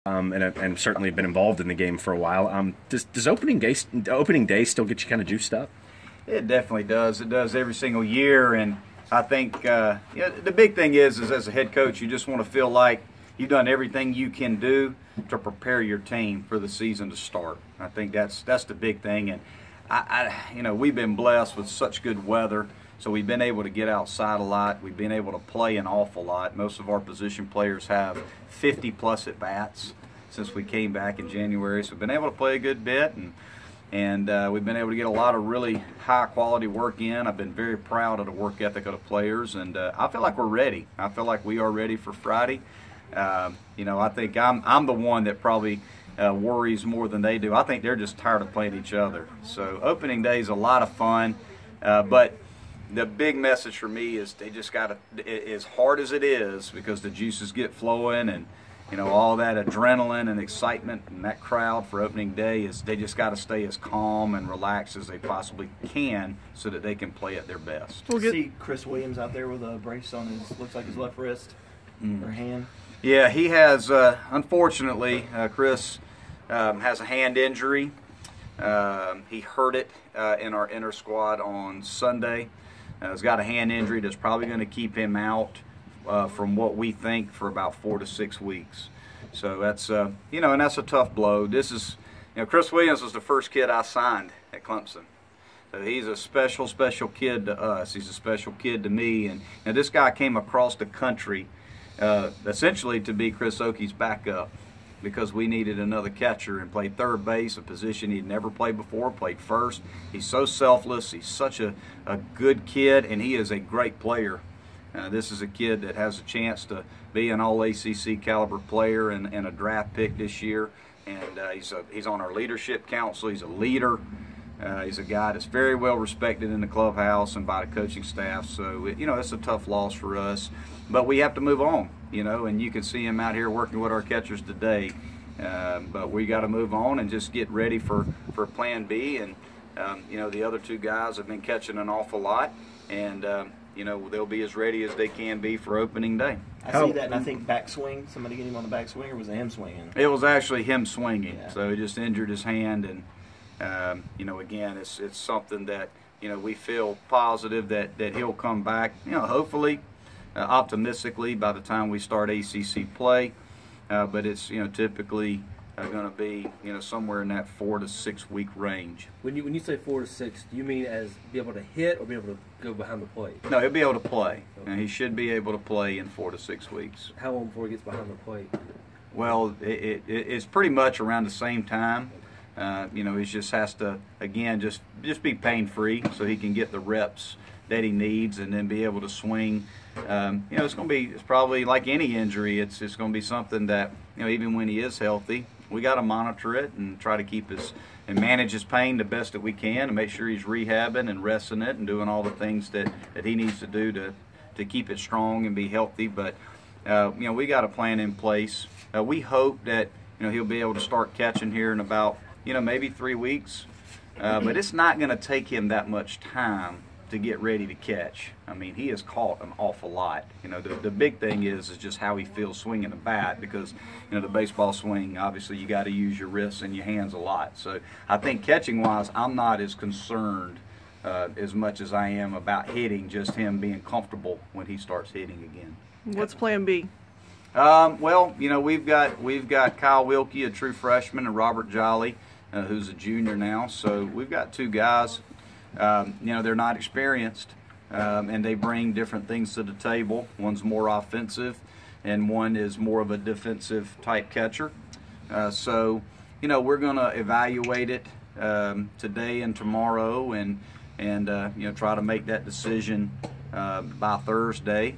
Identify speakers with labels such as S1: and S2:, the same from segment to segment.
S1: and certainly been involved in the game for a while. Does opening day still get you kind of juiced up?
S2: It definitely does. It does every single year, and I think the big thing is as a head coach, you just want to feel like you've done everything you can do to prepare your team for the season to start. I think that's the big thing, and we've been blessed with such good weather. So we've been able to get outside a lot. We've been able to play an awful lot. Most of our position players have 50-plus at-bats since we came back in January. So we've been able to play a good bit, and we've been able to get a lot of really high-quality work in. I've been very proud of the work ethic of the players, and I feel like we're ready. I feel like we are ready for Friday. I think I'm the one that probably worries more than they do. I think they're just tired of playing each other. So opening day is a lot of fun, but the big message for me is they just got to, as hard as it is, because the juices get flowing and all that adrenaline and excitement and that crowd for opening day, is they just got to stay as calm and relaxed as they possibly can so that they can play at their best.
S3: We'll see Chris Williams out there with a brace on looks like his left wrist or hand.
S2: Yeah, he has, unfortunately, Chris has a hand injury. He hurt it in our inter squad on Sunday. He's got a hand injury that's probably going to keep him out from what we think for about 4 to 6 weeks. So that's and that's a tough blow. This is, Chris Williams was the first kid I signed at Clemson. So he's a special kid to us. He's a special kid to me. And this guy came across the country essentially to be Chris Oakey's backup, because we needed another catcher, and played third base, a position he'd never played before, played first. He's so selfless. He's such a good kid, and he is a great player. This is a kid that has a chance to be an all-ACC caliber player and a draft pick this year. And he's on our leadership council. He's a leader. He's a guy that's very well respected in the clubhouse and by the coaching staff. So, it's a tough loss for us. But we have to move on, and you can see him out here working with our catchers today. But we got to move on and just get ready for Plan B. And, the other two guys have been catching an awful lot. And, they'll be as ready as they can be for opening day.
S3: I see that, and I think backswing. Somebody get him on the backswing, or was it him swinging?
S2: It was actually him swinging.
S3: Yeah.
S2: So he just injured his hand, and again, it's something that we feel positive that he'll come back. Hopefully, optimistically by the time we start ACC play, but it's typically going to be somewhere in that 4 to 6 week range.
S4: When you say 4 to 6, do you mean as be able to hit or be able to go behind the plate?
S2: No, he'll be able to play.
S4: Okay.
S2: He should be able to play in 4 to 6 weeks.
S4: How long before he gets behind the plate?
S2: Well, it's pretty much around the same time. He just has to, again, just be pain-free so he can get the reps that he needs and then be able to swing. It's probably like any injury. It's going to be something that, even when he is healthy, we got to monitor it and try to keep and manage his pain the best that we can, and make sure he's rehabbing and resting it and doing all the things that he needs to do to keep it strong and be healthy. But, we got a plan in place. We hope that, he'll be able to start catching here in about, maybe 3 weeks. But it's not going to take him that much time to get ready to catch. I mean, he has caught an awful lot. The big thing is just how he feels swinging the bat, because the baseball swing, obviously you got to use your wrists and your hands a lot. So I think catching wise, I'm not as concerned as much as I am about hitting, just him being comfortable when he starts hitting again.
S5: What's Plan B?
S2: Well, we've got Kyle Wilkie, a true freshman, and Robert Jolly, who's a junior now. So we've got two guys. They're not experienced, and they bring different things to the table. One's more offensive, and one is more of a defensive type catcher. So we're going to evaluate it today and tomorrow, and try to make that decision by Thursday.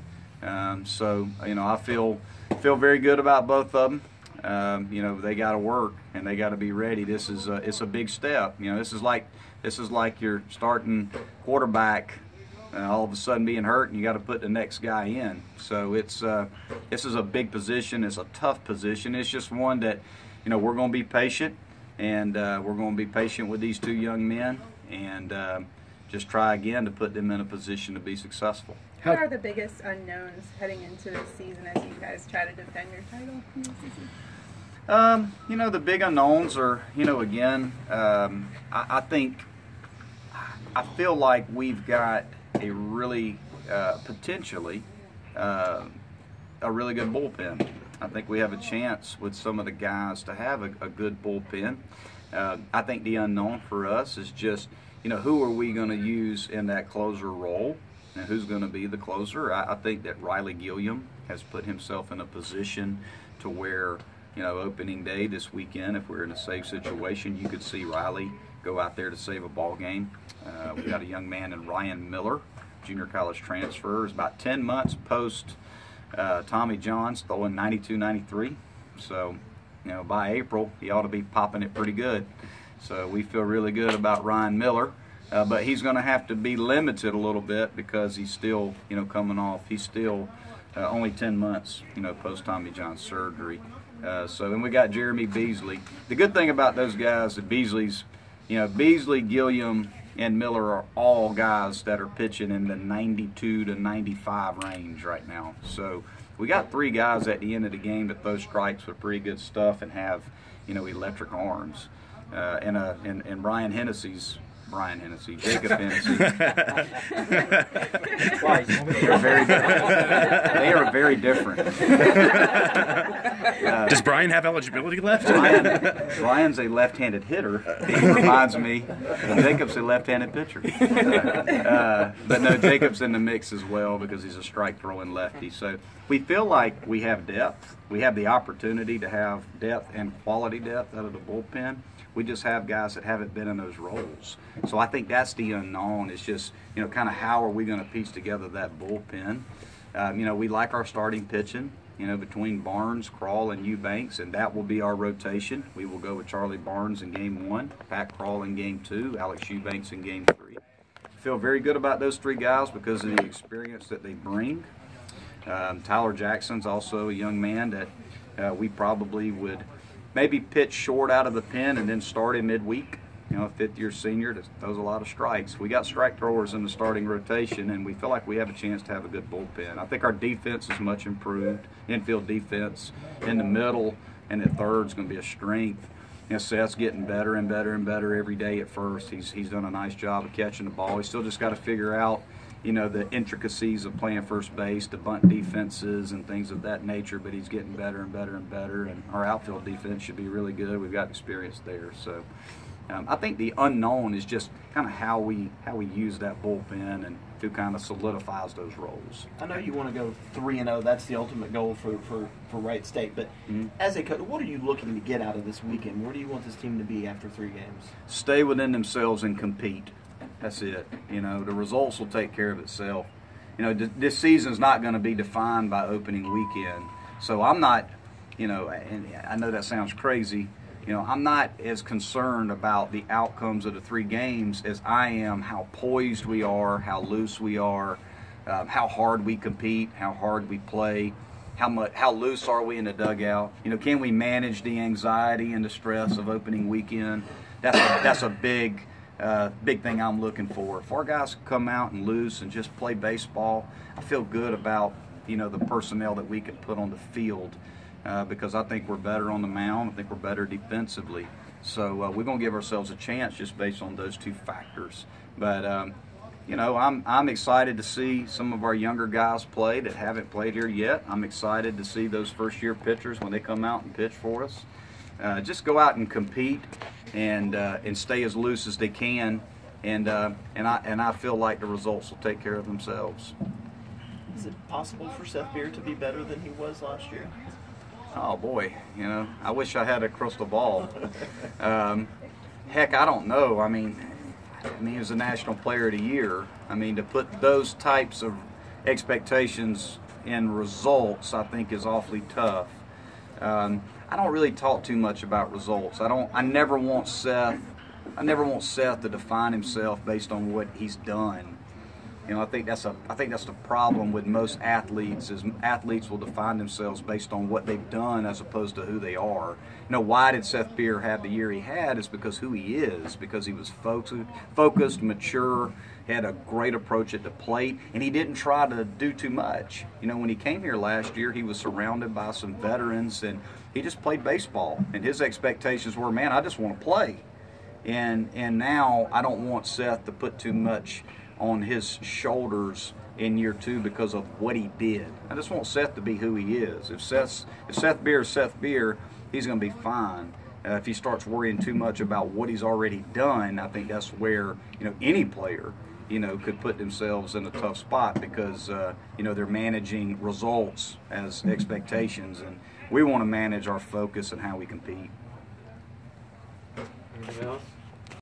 S2: So I feel very good about both of them. They got to work and they got to be ready. This is it's a big step. This is like your starting quarterback all of a sudden being hurt, and you got to put the next guy in. So this is a big position. It's a tough position. It's just one that we're going to be patient, and we're going to be patient with these two young men, and just try again to put them in a position to be successful.
S6: What are the biggest unknowns heading into this season as you guys try to defend your title in the season?
S2: You know, the big unknowns are, you know, again, I think, I feel like we've got a really, potentially, a really good bullpen. I think we have a chance with some of the guys to have a good bullpen. I think the unknown for us is just, you know, who are we going to use in that closer role, and who's going to be the closer. I think that Riley Gilliam has put himself in a position to where, you know, opening day this weekend, if we're in a safe situation, you could see Riley go out there to save a ball game. We got a young man in Ryan Miller, junior college transfer, is about 10 months post Tommy John's throwing 92, 93. So, you know, by April, he ought to be popping it pretty good. So we feel really good about Ryan Miller. But he's going to have to be limited a little bit because he's still, you know, coming off. He's still only 10 months, you know, post Tommy John's surgery. And we got Jeremy Beasley. The good thing about those guys, the Beasley's, you know, Beasley, Gilliam, and Miller are all guys that are pitching in the 92 to 95 range right now. So we got 3 guys at the end of the game that throw strikes with pretty good stuff and have, you know, electric arms. And Brian Hennessy's. Brian Hennessy, Jacob Hennessy. They are very different.
S1: Does Brian have eligibility left?
S2: Brian's a left-handed hitter. He reminds me that Jacob's a left-handed pitcher. But no, Jacob's in the mix as well because he's a strike-throwing lefty. So we feel like we have depth. We have the opportunity to have depth and quality depth out of the bullpen. We just have guys that haven't been in those roles. So I think that's the unknown. It's just, you know, kind of how are we going to piece together that bullpen. You know, we like our starting pitching, you know, between Barnes, Krall, and Eubanks, and that will be our rotation. We will go with Charlie Barnes in Game 1, Pat Krall in Game 2, Alex Eubanks in Game 3. Feel very good about those 3 guys because of the experience that they bring. Tyler Jackson's also a young man that we probably would maybe pitch short out of the pen and then start him midweek. You know, a 5th-year senior that throws a lot of strikes. We got strike throwers in the starting rotation, and we feel like we have a chance to have a good bullpen. I think our defense is much improved. Infield defense in the middle and at third is going to be a strength. You know, Seth's getting better and better and better every day at first. He's done a nice job of catching the ball. He's still just got to figure out, you know, the intricacies of playing first base, the bunt defenses and things of that nature, but he's getting better and better and better, and our outfield defense should be really good. We've got experience there. So I think the unknown is just kind of how we use that bullpen and who kind of solidifies those roles.
S3: I know you want to go 3-0. That's the ultimate goal for Wright State. But as a coach, what are you looking to get out of this weekend? Where do you want this team to be after 3 games?
S2: Stay within themselves and compete. That's it. You know, the results will take care of itself. You know, this season's not going to be defined by opening weekend. So I'm not, you know, and I know that sounds crazy, you know, I'm not as concerned about the outcomes of the 3 games as I am how poised we are, how loose we are, how hard we compete, how hard we play, how loose are we in the dugout. You know, can we manage the anxiety and the stress of opening weekend? That's a big thing I'm looking for. If our guys come out and loose and just play baseball, I feel good about, you know, the personnel that we can put on the field because I think we're better on the mound. I think we're better defensively. So we're going to give ourselves a chance just based on those 2 factors. But, you know, I'm excited to see some of our younger guys play that haven't played here yet. I'm excited to see those first-year pitchers when they come out and pitch for us. Just go out and compete and stay as loose as they can, and I feel like the results will take care of themselves.
S3: Is it possible for Seth Beer to be better than he was last year?
S2: Oh boy, you know, I wish I had a crystal ball. Heck, I don't know. I mean, he was a National Player of the Year. I mean, to put those types of expectations in results, I think is awfully tough. I don't really talk too much about results. I never want Seth to define himself based on what he's done. You know, I think that's the problem with most athletes is athletes will define themselves based on what they've done as opposed to who they are. You know, why did Seth Beer have the year he had? Is because who he is, because he was focused, mature, had a great approach at the plate, and he didn't try to do too much. You know, when he came here last year, he was surrounded by some veterans, and he just played baseball, and his expectations were, man, I just want to play. And now I don't want Seth to put too much on his shoulders in year 2 because of what he did. I just want Seth to be who he is. If Seth Beer is Seth Beer, he's going to be fine. If he starts worrying too much about what he's already done, I think that's where, you know, any player, you know, could put themselves in a tough spot because, you know, they're managing results as expectations, and we want to manage our focus and how we compete.
S4: Anything else?